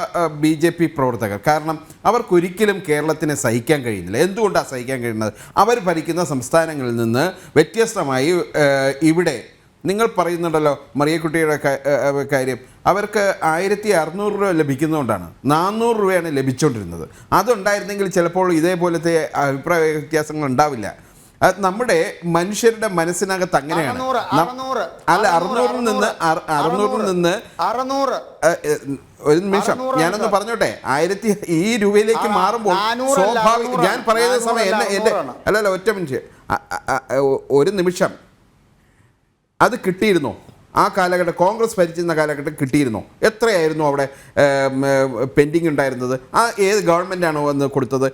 BJP പ്രവർത്തകർ. കാരണം അവർക്കൊരിക്കലും കേരളത്തിനെ സഹിക്കാൻ കഴിയുന്നില്ല. എന്തുകൊണ്ടാണ് സഹിക്കാൻ കഴിയുന്നത്? അവർ ഭരിക്കുന്ന സംസ്ഥാനങ്ങളിൽ നിന്ന് വ്യത്യസ്തമായി ഇവിടെ നിങ്ങൾ പറയുന്നുണ്ടല്ലോ മറിയക്കുട്ടിയുടെ കാര്യം, അവർക്ക് 1600 രൂപ ലഭിക്കുന്നതുകൊണ്ടാണ് 400 രൂപയാണ് ലഭിച്ചുകൊണ്ടിരുന്നത്. അതുണ്ടായിരുന്നെങ്കിൽ ചിലപ്പോൾ ഇതേപോലത്തെ അഭിപ്രായ വ്യത്യാസങ്ങൾ ഉണ്ടാവില്ല. നമ്മുടെ മനുഷ്യരുടെ മനസ്സിനകത്ത് അങ്ങനെയാണ്. അല്ല, 600-ൽ നിന്ന് ഒരു നിമിഷം ഞാനൊന്ന് പറഞ്ഞോട്ടെ. ഈ രൂപയിലേക്ക് മാറുമ്പോൾ സ്വാഭാവികം, ഞാൻ പറയുന്ന സമയം അല്ലല്ല, ഒറ്റ മിനിറ്റ്, ഒരു നിമിഷം, അത് കിട്ടിയിരുന്നോ? ആ കാലഘട്ടം കോൺഗ്രസ് ഭരിച്ചിരുന്ന കാലഘട്ടം കിട്ടിയിരുന്നോ? എത്രയായിരുന്നു അവിടെ പെൻഡിങ് ഉണ്ടായിരുന്നത്? ആ ഏത് ഗവൺമെൻറ്റാണോ വന്ന് കൊടുത്തത്?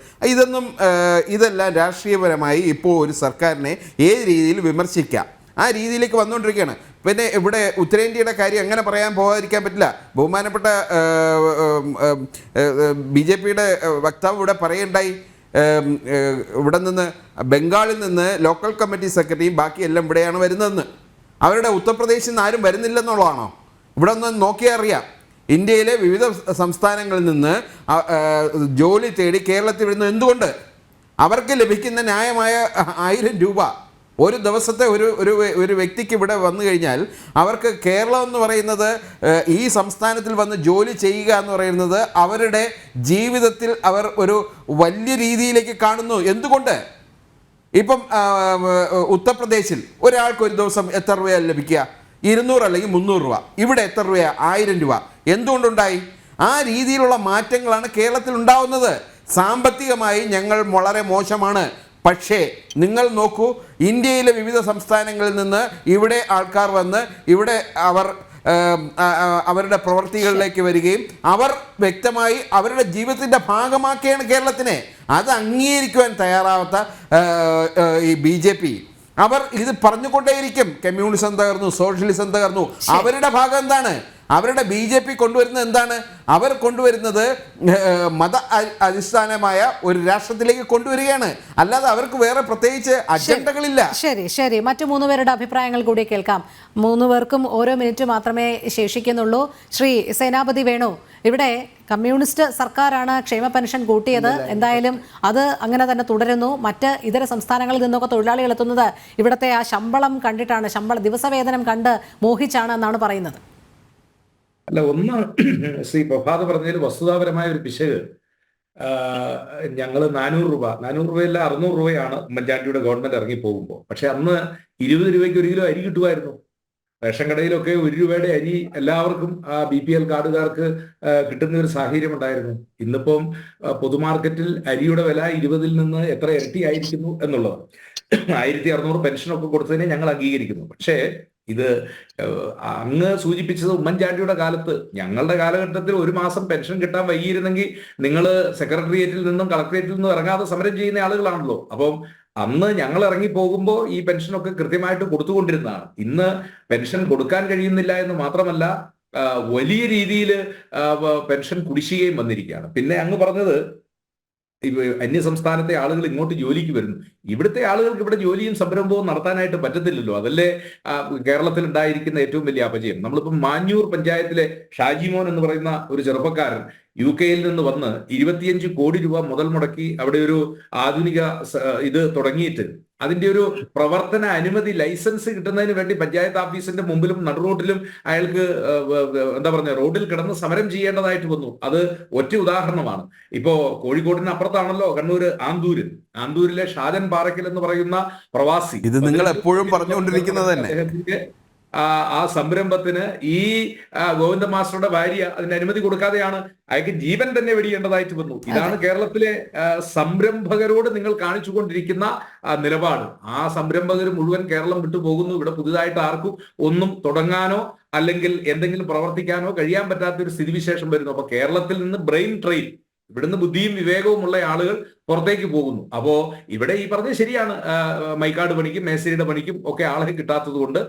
ഇതെല്ലാം രാഷ്ട്രീയപരമായി ഇപ്പോൾ ഒരു സർക്കാരിനെ ഏത് രീതിയിൽ വിമർശിക്കാം, ആ രീതിയിലേക്ക് വന്നുകൊണ്ടിരിക്കുകയാണ്. പിന്നെ ഇവിടെ ഉത്തരേന്ത്യയുടെ കാര്യം അങ്ങനെ പറയാൻ പോകാതിരിക്കാൻ പറ്റില്ല. ബഹുമാനപ്പെട്ട BJPയുടെ വക്താവ് ഇവിടെ പറയുണ്ടായി, ഇവിടെ നിന്ന് ബംഗാളിൽ നിന്ന് ലോക്കൽ കമ്മിറ്റി സെക്രട്ടറിയും ബാക്കിയെല്ലാം ഇവിടെയാണ് വരുന്നതെന്ന്. അവരുടെ ഉത്തർപ്രദേശിൽ നിന്ന് ആരും വരുന്നില്ലെന്നുള്ളതാണോ? ഇവിടെ ഒന്ന് നോക്കിയാൽ അറിയാം. ഇന്ത്യയിലെ വിവിധ സംസ്ഥാനങ്ങളിൽ നിന്ന് ജോലി തേടി കേരളത്തിൽ വരുന്നത് എന്തുകൊണ്ട്? അവർക്ക് ലഭിക്കുന്ന ന്യായമായ 1000 രൂപ ഒരു ദിവസത്തെ ഒരു വ്യക്തിക്ക് ഇവിടെ വന്നു കഴിഞ്ഞാൽ അവർക്ക് കേരളം എന്ന് പറയുന്നത്, ഈ സംസ്ഥാനത്തിൽ വന്ന് ജോലി ചെയ്യുക എന്ന് പറയുന്നത് അവരുടെ ജീവിതത്തിൽ അവർ ഒരു വലിയ രീതിയിലേക്ക് കാണുന്നു. എന്തുകൊണ്ട്? ഇപ്പം ഉത്തർപ്രദേശിൽ ഒരാൾക്ക് ഒരു ദിവസം എത്ര രൂപയാണ് ലഭിക്കുക? 200 അല്ലെങ്കിൽ 300 രൂപ. ഇവിടെ എത്ര രൂപയാണ്? 1000 രൂപ. എന്തുകൊണ്ടുണ്ടായി? ആ രീതിയിലുള്ള മാറ്റങ്ങളാണ് കേരളത്തിൽ ഉണ്ടാവുന്നത്. സാമ്പത്തികമായി ഞങ്ങൾ വളരെ മോശമാണ്. പക്ഷേ നിങ്ങൾ നോക്കൂ, ഇന്ത്യയിലെ വിവിധ സംസ്ഥാനങ്ങളിൽ നിന്ന് ഇവിടെ ആൾക്കാർ വന്ന് ഇവിടെ അവരുടെ പ്രവൃത്തികളിലേക്ക് വരികയും അവർ വ്യക്തമായി അവരുടെ ജീവിതത്തിൻ്റെ ഭാഗമാക്കിയാണ് കേരളത്തിനെ. അത് അംഗീകരിക്കുവാൻ തയ്യാറാവാത്ത ഈ BJP അവർ ഇത് പറഞ്ഞുകൊണ്ടേയിരിക്കും. കമ്മ്യൂണിസം തകർന്നു, സോഷ്യലിസം തകർന്നു. അവരുടെ ഭാഗം എന്താണ്? അവരുടെ BJP കൊണ്ടുവരുന്നത് എന്താണ്? അവർ കൊണ്ടുവരുന്നത് മത അടിസ്ഥാനമായ ഒരു രാഷ്ട്രത്തിലേക്ക് കൊണ്ടുവരികയാണ്. അല്ലാതെ അവർക്ക് വേറെ പ്രത്യേകിച്ച് അജണ്ടകളില്ല. ശരി, മറ്റു 3 പേരുടെ അഭിപ്രായങ്ങൾ കൂടി കേൾക്കാം. 3 പേർക്കും ഓരോ മിനിറ്റ് മാത്രമേ ശേഷിക്കുന്നുള്ളൂ. ശ്രീ സേനാപതി വേണു, ഇവിടെ കമ്മ്യൂണിസ്റ്റ് സർക്കാരാണ് ക്ഷേമ പെൻഷൻ കൂട്ടിയത്. എന്തായാലും അത് അങ്ങനെ തന്നെ തുടരുന്നു. മറ്റ് ഇതര സംസ്ഥാനങ്ങളിൽ നിന്നൊക്കെ തൊഴിലാളികൾ എത്തുന്നത് ഇവിടുത്തെ ആ ശമ്പളം കണ്ടിട്ടാണ്, ദിവസവേതനം കണ്ട് മോഹിച്ചാണ് എന്നാണ് പറയുന്നത്. അല്ല, ഒന്ന് ശ്രീ പ്രഭാത് പറഞ്ഞതിൽ വസ്തുതാപരമായ ഒരു പിശക്. ഞങ്ങൾ 400 രൂപയല്ല 600 രൂപയാണ് ഉമ്മൻചാണ്ടിയുടെ ഗവൺമെന്റ് ഇറങ്ങി പോകുമ്പോൾ. പക്ഷെ അന്ന് 20 രൂപയ്ക്ക് 1 കിലോ അരി കിട്ടുമായിരുന്നു. റേഷൻ കടയിലൊക്കെ 1 രൂപയുടെ അരി എല്ലാവർക്കും BPL കാർഡുകാർക്ക് കിട്ടുന്ന ഒരു സാഹചര്യം ഉണ്ടായിരുന്നു. ഇന്നിപ്പം പൊതുമാർക്കറ്റിൽ അരിയുടെ വില 20-ൽ നിന്ന് എത്ര ഇരട്ടി ആയിരിക്കുന്നു എന്നുള്ളത്. 1600 പെൻഷനൊക്കെ കൊടുത്തതിനെ ഞങ്ങൾ അംഗീകരിക്കുന്നു. പക്ഷേ ഇത് അങ്ങ് സൂചിപ്പിച്ചത് ഉമ്മൻചാണ്ടിയുടെ കാലത്ത്, ഞങ്ങളുടെ കാലഘട്ടത്തിൽ 1 മാസം പെൻഷൻ കിട്ടാൻ വൈകിയിരുന്നെങ്കിൽ നിങ്ങൾ സെക്രട്ടേറിയറ്റിൽ നിന്നും കളക്ടറേറ്റിൽ നിന്നും ഇറങ്ങാതെ സമരം ചെയ്യുന്ന ആളുകളാണല്ലോ. അപ്പം അന്ന് ഞങ്ങൾ ഇറങ്ങി പോകുമ്പോൾ ഈ പെൻഷനൊക്കെ കൃത്യമായിട്ട് കൊടുത്തുകൊണ്ടിരുന്നതാണ്. ഇന്ന് പെൻഷൻ കൊടുക്കാൻ കഴിയുന്നില്ല എന്ന് മാത്രമല്ല, വലിയ രീതിയിൽ പെൻഷൻ കുടിശ്ശികയും വന്നിരിക്കുകയാണ്. പിന്നെ അങ്ങ് പറഞ്ഞത് അന്യ സംസ്ഥാനത്തെ ആളുകൾ ഇങ്ങോട്ട് ജോലിക്ക് വരുന്നു. ഇവിടുത്തെ ആളുകൾക്ക് ഇവിടെ ജോലിയും സംരംഭവും നടത്താനായിട്ട് പറ്റത്തില്ലല്ലോ. അതല്ലേ കേരളത്തിൽ ഉണ്ടായിരിക്കുന്ന ഏറ്റവും വലിയ അപജയം. നമ്മളിപ്പോൾ മാഞ്ഞൂർ പഞ്ചായത്തിലെ ഷാജിമോൻ എന്ന് പറയുന്ന ഒരു ചെറുപ്പക്കാരൻ UK-യിൽ നിന്ന് വന്ന് 25 കോടി രൂപ മുതൽ മുടക്കി അവിടെ ഒരു ആധുനിക ഇത് തുടങ്ങിയിട്ട് അതിന്റെ ഒരു പ്രവർത്തന അനുമതി ലൈസൻസ് കിട്ടുന്നതിന് വേണ്ടി പഞ്ചായത്ത് ഓഫീസിന്റെ മുമ്പിലും നടുറോഡിലും അയാൾക്ക് റോഡിൽ കിടന്ന് സമരം ചെയ്യേണ്ടതായിട്ട് വന്നു. അത് ഒറ്റ ഉദാഹരണമാണ്. ഇപ്പോ കോഴിക്കോടിന് അപ്പുറത്താണല്ലോ കണ്ണൂർ ആന്തൂരിലെ ഷാജൻ പാറക്കൽ എന്ന് പറയുന്ന പ്രവാസി. ഇത് നിങ്ങൾ എപ്പോഴും പറഞ്ഞുകൊണ്ടിരിക്കുന്നത് തന്നെ. ആ സംരംഭത്തിന് ഈ ഗോവിന്ദ മാസ്റ്ററുടെ ഭാര്യ അതിന് അനുമതി കൊടുക്കാതെയാണ് അയാൾക്ക് ജീവൻ തന്നെ വെടിയേണ്ടതായിട്ട് വന്നു. ഇതാണ് കേരളത്തിലെ സംരംഭകരോട് നിങ്ങൾ കാണിച്ചുകൊണ്ടിരിക്കുന്ന നിലപാട്. ആ സംരംഭകർ മുഴുവൻ കേരളം വിട്ടുപോകുന്നു. ഇവിടെ പുതുതായിട്ട് ആർക്കും ഒന്നും തുടങ്ങാനോ അല്ലെങ്കിൽ എന്തെങ്കിലും പ്രവർത്തിക്കാനോ കഴിയാൻ പറ്റാത്ത ഒരു സ്ഥിതിവിശേഷം വരുന്നു. അപ്പൊ കേരളത്തിൽ നിന്ന് ബ്രെയിൻ ട്രെയിൻ, ഇവിടുന്ന് ബുദ്ധിയും വിവേകവുമുള്ള ആളുകൾ പുറത്തേക്ക് പോകുന്നു. അപ്പോ ഇവിടെ ഈ പറഞ്ഞത് ശരിയാണ്, മൈക്കാട് പണിക്കും മേസ്തിരിയുടെ പണിക്കും ഒക്കെ ആളെ കിട്ടാത്തത് കൊണ്ട്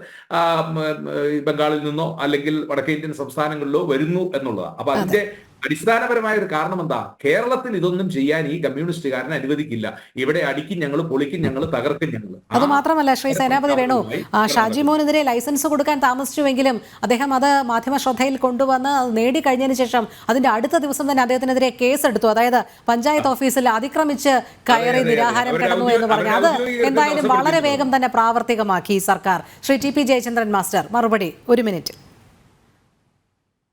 ബംഗാളിൽ നിന്നോ അല്ലെങ്കിൽ വടക്കേ ഇന്ത്യൻ സംസ്ഥാനങ്ങളിലോ വരുന്നു എന്നുള്ളതാണ്. അപ്പൊ അതിന്റെ അടിസ്ഥാനപരമായ ഒരു കാരണം എന്താ? കേരളത്തിൽ ഇതൊന്നും ചെയ്യാൻ ഈ കമ്മ്യൂണിസ്റ്റുകാരൻ അനുവദിക്കില്ല. ഇവിടെ അടിക്കും ഞങ്ങൾ, പൊളിക്കും ഞങ്ങൾ, തകർക്കും ഞങ്ങൾ. അത് മാത്രമല്ല ശ്രീ സേനാപതി വേണു, ഷാജിമോനെതിരെ ലൈസൻസ് കൊടുക്കാൻ താമസിച്ചുവെങ്കിലും അദ്ദേഹം അത് മാധ്യമ ശ്രദ്ധയിൽ കൊണ്ടുവന്ന് നേടിക്കഴിഞ്ഞതിന് ശേഷം അതിന്റെ അടുത്ത ദിവസം തന്നെ അദ്ദേഹത്തിനെതിരെ കേസെടുത്തു. അതായത് പഞ്ചായത്ത് ഓഫീസിൽ അതിക്രമിച്ച് കയറി നിരാഹാരം കിടന്നു എന്ന് പറഞ്ഞു. അത് എന്തായാലും വളരെ വേഗം തന്നെ പ്രാവർത്തികമാക്കി സർക്കാർ. ശ്രീ TP ജയചന്ദ്രൻ മാസ്റ്റർ, മറുപടി 1 മിനിറ്റ്.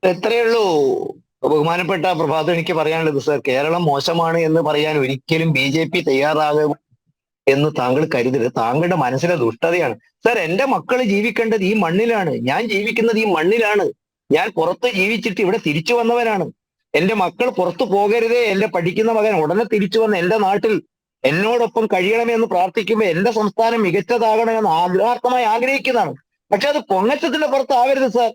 എത്രയുള്ളൂ ബഹുമാനപ്പെട്ട പ്രഭാത്, എനിക്ക് പറയാനുള്ളത് സർ, കേരളം മോശമാണ് എന്ന് പറയാൻ ഒരിക്കലും BJP തയ്യാറാകും എന്ന് താങ്കൾ കരുതരുത്. താങ്കളുടെ മനസ്സിലെ ദുഷ്ടതയാണ് സർ. എന്റെ മക്കൾ ജീവിക്കേണ്ടത് ഈ മണ്ണിലാണ്, ഞാൻ ജീവിക്കുന്നത് ഈ മണ്ണിലാണ്. ഞാൻ പുറത്ത് ജീവിച്ചിട്ട് ഇവിടെ തിരിച്ചു വന്നവനാണ്. എന്റെ മക്കൾ പുറത്തു പോകരുതേ, എന്റെ പഠിക്കുന്ന മകൻ ഉടനെ തിരിച്ചു വന്ന് എന്റെ നാട്ടിൽ എന്നോടൊപ്പം കഴിയണമെന്ന് പ്രാർത്ഥിക്കുമ്പോൾ എന്റെ സംസ്ഥാനം മികച്ചതാകണമെന്ന് ആത്മാർത്ഥമായി ആഗ്രഹിക്കുന്നതാണ്. പക്ഷെ അത് പൊങ്ങച്ചത്തിന്റെ പുറത്താവരുത് സാർ.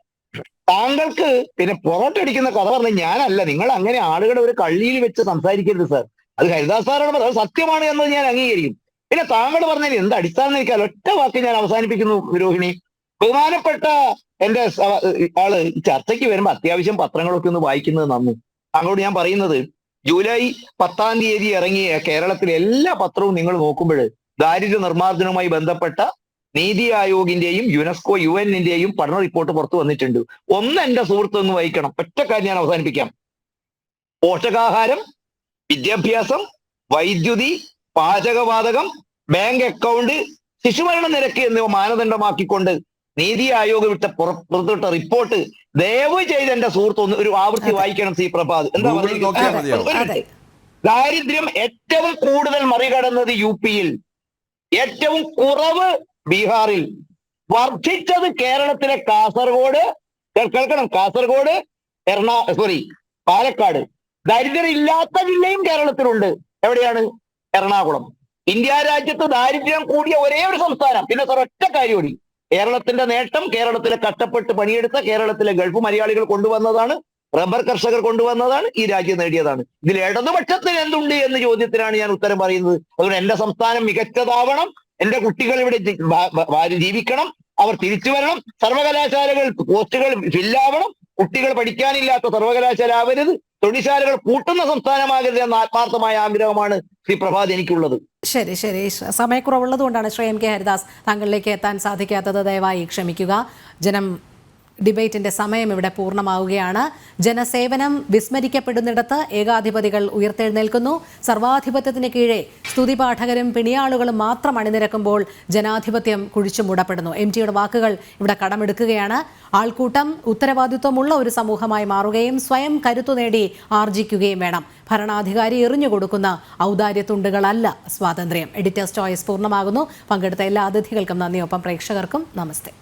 താങ്കൾക്ക് പിന്നെ പൊറോട്ട അടിക്കുന്ന കഥ പറഞ്ഞ ഞാനല്ല. നിങ്ങൾ അങ്ങനെ ആളുകളെ ഒരു കള്ളിയിൽ വെച്ച് സംസാരിക്കരുത് സാർ. അത് ഹരിദാസ് സാറാണ് പറഞ്ഞത്, അത് സത്യമാണ് എന്നത് ഞാൻ അംഗീകരിക്കും. പിന്നെ താങ്കൾ പറഞ്ഞതിന് എന്ത് അടിസ്ഥാനം എനിക്കല്ല. ഒറ്റ വാക്ക് ഞാൻ അവസാനിപ്പിക്കുന്നു രോഹിണി. ബഹുമാനപ്പെട്ട എന്റെ ആള് ഈ ചർച്ചയ്ക്ക് വരുമ്പോ അത്യാവശ്യം പത്രങ്ങളൊക്കെ ഒന്ന് വായിക്കുന്നത് നന്നു. താങ്കളോട് ഞാൻ പറയുന്നത്, ജൂലൈ 10 ഇറങ്ങിയ കേരളത്തിലെ എല്ലാ പത്രവും നിങ്ങൾ നോക്കുമ്പോൾ ദാരിദ്ര്യ നിർമ്മാർജ്ജനവുമായി ബന്ധപ്പെട്ട നീതി ആയോഗിന്റെയും യുനെസ്കോ UN-ന്റെയും പഠന റിപ്പോർട്ട് പുറത്തു വന്നിട്ടുണ്ട്. ഒന്ന് എന്റെ സുഹൃത്ത് ഒന്ന് വായിക്കണം. ഒറ്റ കാര്യം ഞാൻ അവസാനിപ്പിക്കാം. പോഷകാഹാരം, വിദ്യാഭ്യാസം, വൈദ്യുതി, പാചകവാതകം, ബാങ്ക് അക്കൗണ്ട്, ശിശുമരണ നിരക്ക് എന്നിവ മാനദണ്ഡമാക്കിക്കൊണ്ട് നീതി ആയോഗ് പുറത്തുവിട്ട റിപ്പോർട്ട് ദയവ് ചെയ്ത് എന്റെ സുഹൃത്ത് ഒന്ന് ഒരു ആവൃത്തി വായിക്കണം. സി പ്രഭാത് എന്താ പറയുക? ദാരിദ്ര്യം ഏറ്റവും കൂടുതൽ മറികടന്നത് UP-യിൽ, ഏറ്റവും കുറവ് ബീഹാറിൽ, വർദ്ധിച്ചത് കേരളത്തിലെ കാസർഗോഡ്, കേൾക്കണം, കാസർഗോഡ്, പാലക്കാട്. ദാരിദ്ര്യം ഇല്ലാത്ത ജില്ലയും കേരളത്തിലുണ്ട്. എവിടെയാണ്? എറണാകുളം. ഇന്ത്യ രാജ്യത്ത് ദാരിദ്ര്യം കൂടിയ ഒരേ ഒരു സംസ്ഥാനം. പിന്നെ സാർ ഒറ്റ കാര്യമോടി, കേരളത്തിന്റെ നേട്ടം കേരളത്തിലെ കഷ്ടപ്പെട്ട് പണിയെടുത്ത കേരളത്തിലെ ഗൾഫ് മലയാളികൾ കൊണ്ടുവന്നതാണ്, റബ്ബർ കർഷകർ കൊണ്ടുവന്നതാണ്, ഈ രാജ്യം നേടിയതാണ്. ഇതിൽ ഇടതുപക്ഷത്തിന് എന്തുണ്ട് എന്ന ചോദ്യത്തിനാണ് ഞാൻ ഉത്തരം പറയുന്നത്. അതുകൊണ്ട് എന്റെ സംസ്ഥാനം മികച്ചതാവണം, എന്റെ കുട്ടികൾ ഇവിടെ ജീവിക്കണം, അവർ തിരിച്ചു വരണം, സർവകലാശാലകൾ പോസ്റ്റുകൾ ഫില്ലാവണം, കുട്ടികൾ പഠിക്കാനില്ലാത്ത സർവകലാശാല ആവരുത്, തൊഴിൽശാലകൾ പൂട്ടുന്ന സംസ്ഥാനമാകരുത് എന്ന ആത്മാർത്ഥമായ ആഗ്രഹമാണ് ശ്രീ പ്രഭാത് എനിക്കുള്ളത്. ശരി ശരി, സമയക്കുറവുള്ളത് കൊണ്ടാണ് ശ്രീ MK ഹരിദാസ് താങ്കളിലേക്ക് എത്താൻ സാധിക്കാത്തത്. ദയവായി ക്ഷമിക്കുക. ജനം ഡിബേറ്റിന്റെ സമയം ഇവിടെ പൂർണ്ണമാവുകയാണ്. ജനസേവനം വിസ്മരിക്കപ്പെടുന്നിടത്ത് ഏകാധിപതികൾ ഉയർത്തെഴുന്നേൽക്കുന്നു. സർവാധിപത്യത്തിന് കീഴെ സ്തുതിപാഠകരും പിണിയാളുകളും മാത്രം അണിനിരക്കുമ്പോൾ ജനാധിപത്യം കുഴിച്ചു മൂടപ്പെടുന്നു. MTയുടെ വാക്കുകൾ ഇവിടെ കടമെടുക്കുകയാണ്. ആൾക്കൂട്ടം ഉത്തരവാദിത്വമുള്ള ഒരു സമൂഹമായി മാറുകയും സ്വയം കരുത്തു നേടി ആർജിക്കുകയും വേണം. ഭരണാധികാരി എറിഞ്ഞുകൊടുക്കുന്ന ഔദാര്യത്തുണ്ടുകളല്ല സ്വാതന്ത്ര്യം. എഡിറ്റേഴ്സ് ചോയ്സ് പൂർണ്ണമാകുന്നു. പങ്കെടുത്ത എല്ലാ അതിഥികൾക്കും നന്ദി. ഒപ്പം പ്രേക്ഷകർക്കും നമസ്തേ.